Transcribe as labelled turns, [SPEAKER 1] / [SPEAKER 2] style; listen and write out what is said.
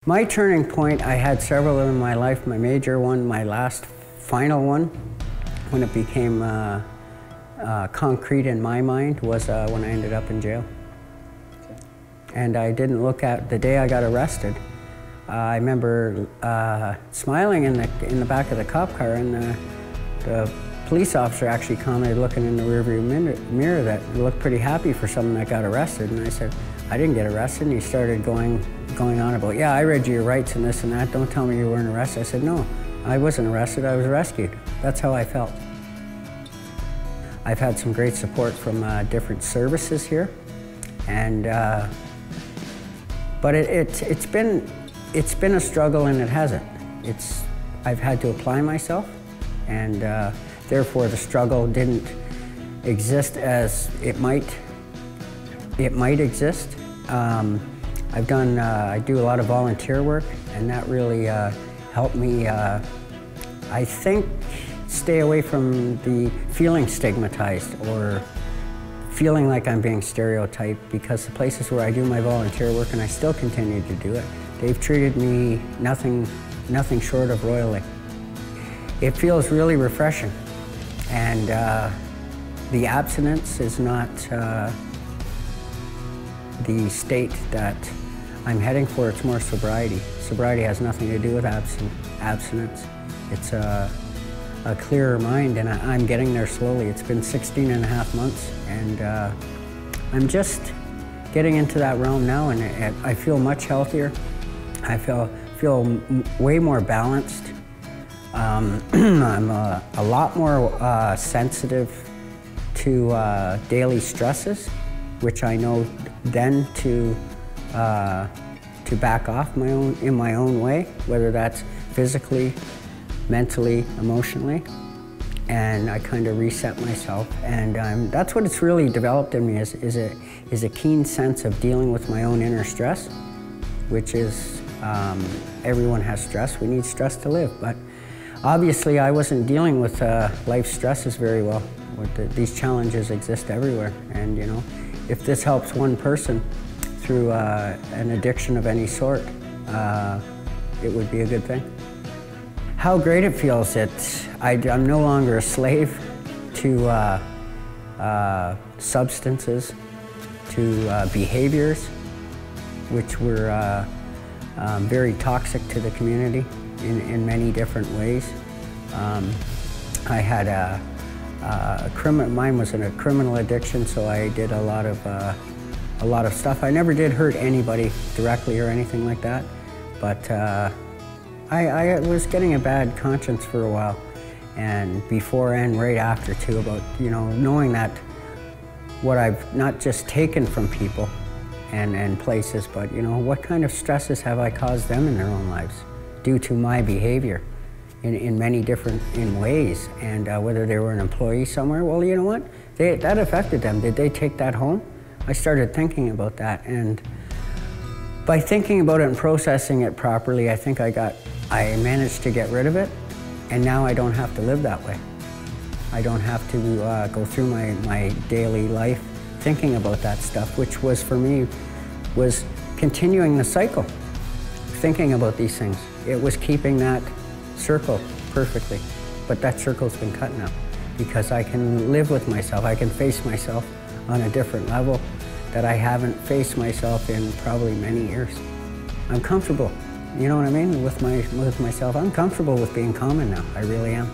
[SPEAKER 1] My turning point, I had several in my life. My major one, my last final one, when it became concrete in my mind, was when I ended up in jail. Okay. And I didn't look at the day I got arrested. I remember smiling in the back of the cop car, and the police officer actually commented, looking in the rearview mirror, that he looked pretty happy for someone that got arrested. And I said, I didn't get arrested. And he started going on about, yeah, I read your rights and this and that. Don't tell me you weren't arrested. I said, no, I wasn't arrested. I was rescued. That's how I felt. I've had some great support from different services here, and but it's been a struggle, and it hasn't. I've had to apply myself, and therefore the struggle didn't exist as it might exist. I do a lot of volunteer work, and that really helped me, I think, stay away from the feeling stigmatized or feeling like I'm being stereotyped, because the places where I do my volunteer work, and I still continue to do it, they've treated me nothing short of royally. It feels really refreshing, and the abstinence is not the state that I'm heading for. It's more sobriety. Sobriety has nothing to do with abstinence. It's a clearer mind, and I'm getting there slowly. It's been 16 and a half months, and I'm just getting into that realm now, and I feel much healthier. I feel way more balanced. I'm a lot more sensitive to daily stresses, which I know then to back off in my own way, whether that's physically, mentally, emotionally, and I kind of reset myself. And that's what it's really developed in me, is a keen sense of dealing with my own inner stress, which is, everyone has stress. We need stress to live, but obviously I wasn't dealing with life stresses very well. These challenges exist everywhere, and you know, if this helps one person through an addiction of any sort, it would be a good thing. How great it feels. I'm no longer a slave to substances, to behaviors which were very toxic to the community in many different ways. I had mine was a criminal addiction, so I did a lot of stuff. I never did hurt anybody directly or anything like that, but I was getting a bad conscience for a while, and before and right after too, about, you know, knowing that what I've not just taken from people and places, but you know, what kind of stresses have I caused them in their own lives due to my behavior in many different ways, and whether they were an employee somewhere, well, you know what, that affected them. Did they take that home? I started thinking about that, and by thinking about it and processing it properly, I think I managed to get rid of it, and now I don't have to live that way. I don't have to go through my daily life thinking about that stuff, which was, for me, was continuing the cycle, thinking about these things. It was keeping that circle perfectly, but that circle's been cut now, because I can live with myself. I can face myself on a different level that I haven't faced myself in probably many years. I'm comfortable, you know what I mean, with myself. I'm comfortable with being common now, I really am.